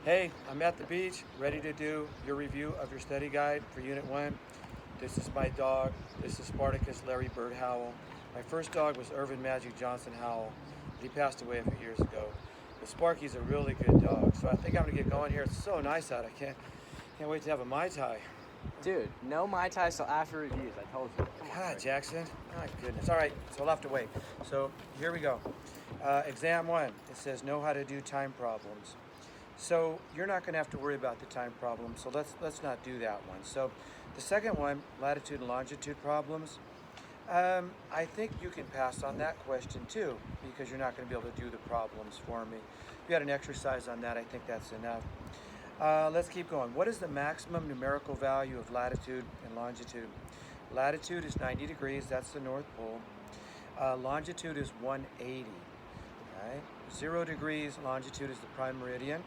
Hey, I'm at the beach, ready to do your review of your study guide for Unit 1. This is my dog. This is Spartacus Larry Bird Howell. My first dog was Irvin Magic Johnson Howell. He passed away a few years ago. But Sparky's a really good dog, so I think I'm gonna get going here. It's so nice out. I can't wait to have a Mai Tai. Dude, no Mai Tai till after reviews, I told you. Come on, God, Rick. Jackson. My goodness. All right, so we'll have to wait. So here we go. Exam 1. It says know how to do time problems. So you're not going to have to worry about the time problem, so let's not do that one. So the second one, latitude and longitude problems, I think you can pass on that question too, because you're not going to be able to do the problems for me. If you had an exercise on that, I think that's enough. Let's keep going. What is the maximum numerical value of latitude and longitude? Latitude is 90 degrees, that's the North Pole. Longitude is 180, right? 0 degrees, longitude is the prime meridian.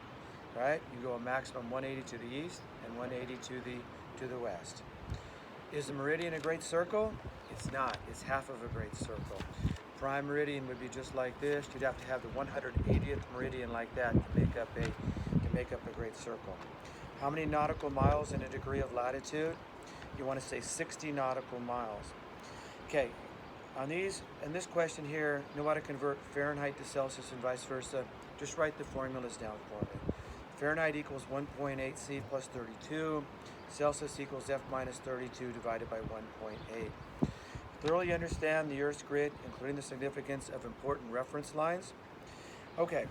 Right? You go a maximum 180 to the east and 180 to the west. Is the meridian a great circle? It's not. It's half of a great circle. Prime meridian would be just like this. You'd have to have the 180th meridian like that to make up a great circle. How many nautical miles in a degree of latitude? You want to say 60 nautical miles. Okay. In this question here, know how to convert Fahrenheit to Celsius and vice versa. Just write the formulas down for me. Fahrenheit equals 1.8 C plus 32. Celsius equals F minus 32 divided by 1.8. Thoroughly understand the Earth's grid, including the significance of important reference lines. Okay,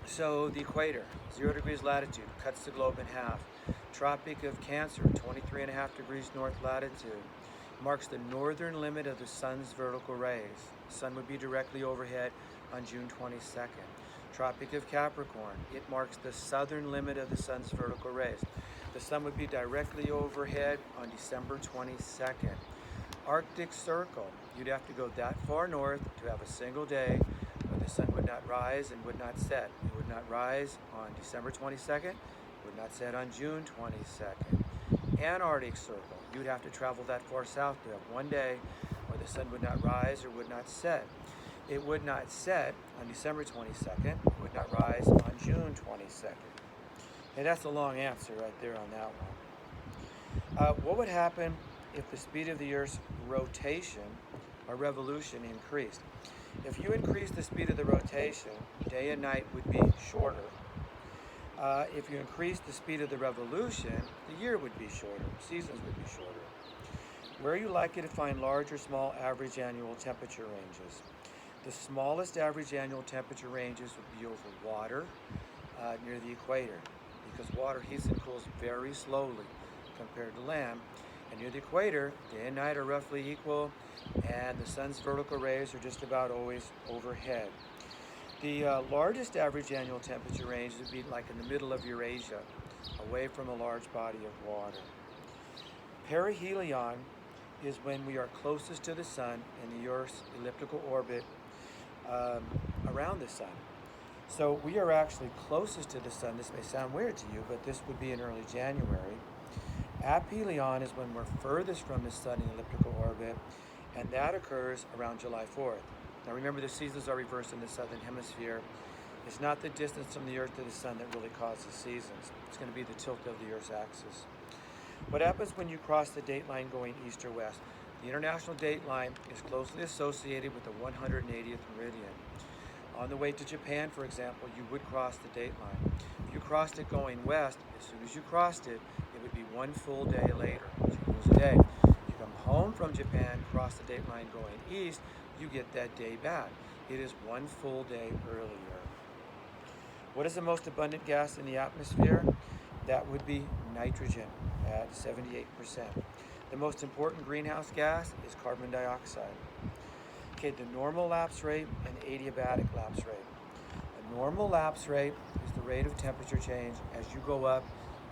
so the equator, 0 degrees latitude, cuts the globe in half. Tropic of Cancer, 23.5 degrees north latitude, marks the northern limit of the sun's vertical rays. The sun would be directly overhead on June 22nd. Tropic of Capricorn, it marks the southern limit of the sun's vertical rays. The sun would be directly overhead on December 22nd. Arctic Circle, you'd have to go that far north to have a single day where the sun would not rise and would not set. It would not rise on December 22nd, would not set on June 22nd. Antarctic Circle, you'd have to travel that far south to have one day where the sun would not rise or would not set. It would not set on December 22nd. It would not rise on June 22nd. And that's a long answer right there on that one. What would happen if the speed of the Earth's rotation or revolution increased? If you increase the speed of the rotation, day and night would be shorter. If you increase the speed of the revolution, the year would be shorter. Seasons would be shorter. Where are you likely to find large or small average annual temperature ranges? The smallest average annual temperature ranges would be over water near the equator, because water heats and cools very slowly compared to land. And near the equator, day and night are roughly equal, and the sun's vertical rays are just about always overhead. The largest average annual temperature range would be like in the middle of Eurasia, away from a large body of water. Perihelion is when we are closest to the sun in the Earth's elliptical orbit around the sun. So we are actually closest to the sun. This may sound weird to you, but this would be in early January. Aphelion is when we're furthest from the sun in elliptical orbit, and that occurs around July 4th. Now remember, the seasons are reversed in the southern hemisphere. It's not the distance from the Earth to the sun that really causes seasons. It's going to be the tilt of the Earth's axis. What happens when you cross the date line going east or west? The international date line is closely associated with the 180th meridian. On the way to Japan, for example, you would cross the date line. If you crossed it going west, as soon as you crossed it, it would be one full day later. So you lose a day. You come home from Japan, cross the date line going east, you get that day back. It is one full day earlier. What is the most abundant gas in the atmosphere? That would be nitrogen at 78%. The most important greenhouse gas is carbon dioxide. Okay, the normal lapse rate and adiabatic lapse rate. A normal lapse rate is the rate of temperature change as you go up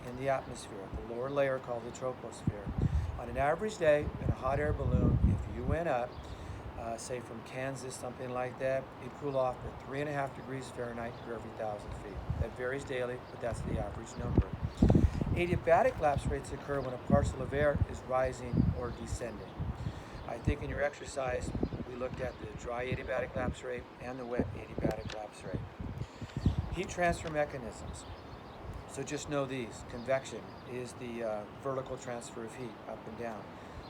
in the atmosphere, the lower layer called the troposphere. On an average day in a hot air balloon, if you went up, say from Kansas, something like that, it'd cool off for 3.5 degrees Fahrenheit per every 1,000 feet. That varies daily, but that's the average number. Adiabatic lapse rates occur when a parcel of air is rising or descending. I think in your exercise, we looked at the dry adiabatic lapse rate and the wet adiabatic lapse rate. Heat transfer mechanisms. So just know these. Convection is the vertical transfer of heat up and down.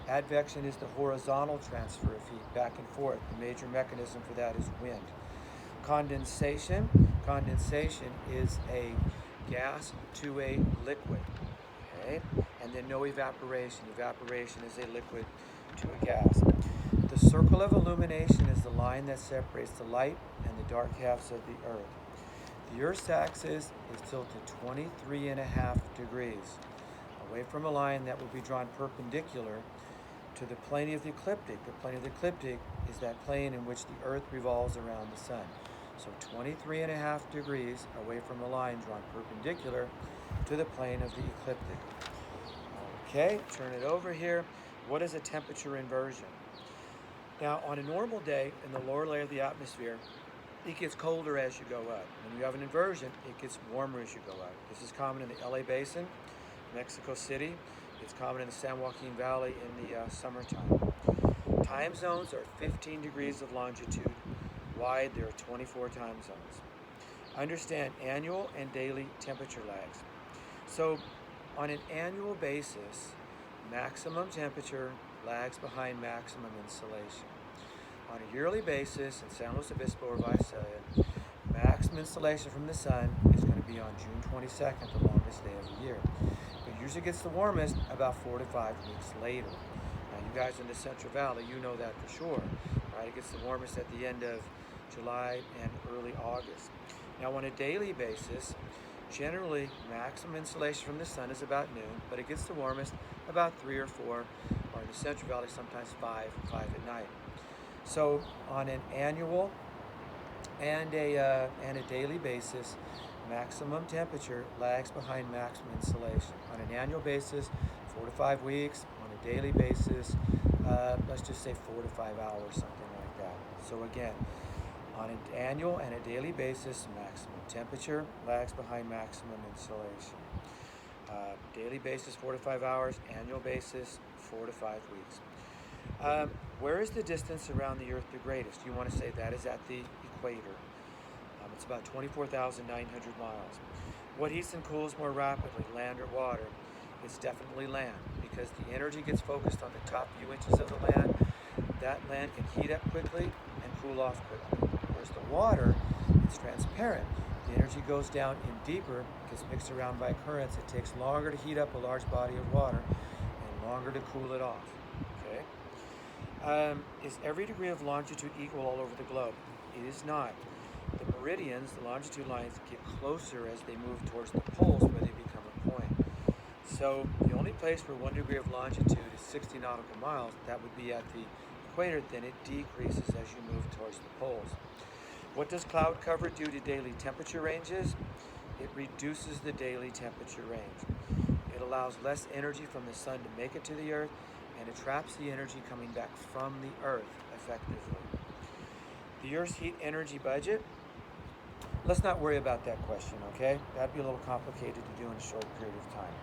Advection is the horizontal transfer of heat back and forth. The major mechanism for that is wind. Condensation is a gas to a liquid. Okay? And then no evaporation. Evaporation is a liquid to a gas. The circle of illumination is the line that separates the light and the dark halves of the Earth. The Earth's axis is tilted 23.5 degrees away from a line that will be drawn perpendicular to the plane of the ecliptic. The plane of the ecliptic is that plane in which the Earth revolves around the sun. So 23.5 degrees away from a line drawn perpendicular to the plane of the ecliptic. Okay, turn it over here. What is a temperature inversion? Now, on a normal day in the lower layer of the atmosphere, it gets colder as you go up. When you have an inversion, it gets warmer as you go up. This is common in the LA Basin, Mexico City. It's common in the San Joaquin Valley in the summertime. Time zones are 15 degrees of longitude wide. There are 24 time zones. Understand annual and daily temperature lags. So on an annual basis, maximum temperature lags behind maximum insolation. On a yearly basis in San Luis Obispo or Visalia, maximum insolation from the sun is going to be on June 22nd, the longest day of the year. It usually gets the warmest about 4 to 5 weeks later. Now, you guys in the Central Valley, you know that for sure. Right? It gets the warmest at the end of July and early August. Now, on a daily basis, generally maximum insolation from the sun is about noon, but it gets the warmest about 3 or 4, or in the Central Valley sometimes 5 at night. So on an annual and a daily basis, maximum temperature lags behind maximum insolation. On an annual basis, 4 to 5 weeks. On a daily basis, let's just say 4 to 5 hours, something like that. So again, on an annual and a daily basis, maximum temperature lags behind maximum insolation. Daily basis, 4 to 5 hours. Annual basis, 4 to 5 weeks. Where is the distance around the Earth the greatest? You want to say that is at the equator. It's about 24,900 miles. What heats and cools more rapidly, land or water? It's definitely land, because the energy gets focused on the top few inches of the land. That land can heat up quickly and cool off quickly. Whereas the water is transparent. The energy goes down in deeper, gets mixed around by currents. It takes longer to heat up a large body of water and longer to cool it off. Okay? Is every degree of longitude equal all over the globe? It is not. The meridians, the longitude lines, get closer as they move towards the poles where they become a point. So the only place where 1 degree of longitude is 60 nautical miles, that would be at the equator, then it decreases as you move towards the poles. What does cloud cover do to daily temperature ranges? It reduces the daily temperature range. It allows less energy from the sun to make it to the Earth, and it traps the energy coming back from the Earth effectively. The Earth's heat energy budget? Let's not worry about that question, okay? That'd be a little complicated to do in a short period of time.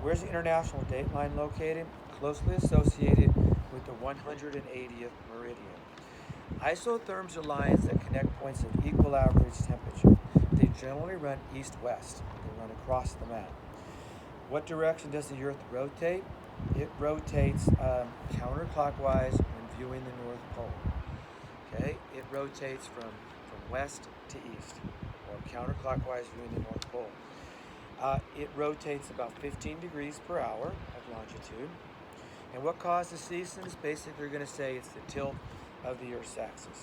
Where's the international date line located? Closely associated with the 180th meridian. Isotherms are lines that connect points of equal average temperature. They generally run east-west. They run across the map. What direction does the Earth rotate? It rotates counterclockwise when viewing the North Pole. Okay? It rotates from west to east, or counterclockwise viewing the North Pole. It rotates about 15 degrees per hour of longitude. And what causes seasons? Basically, you're going to say it's the tilt of the Earth's axis.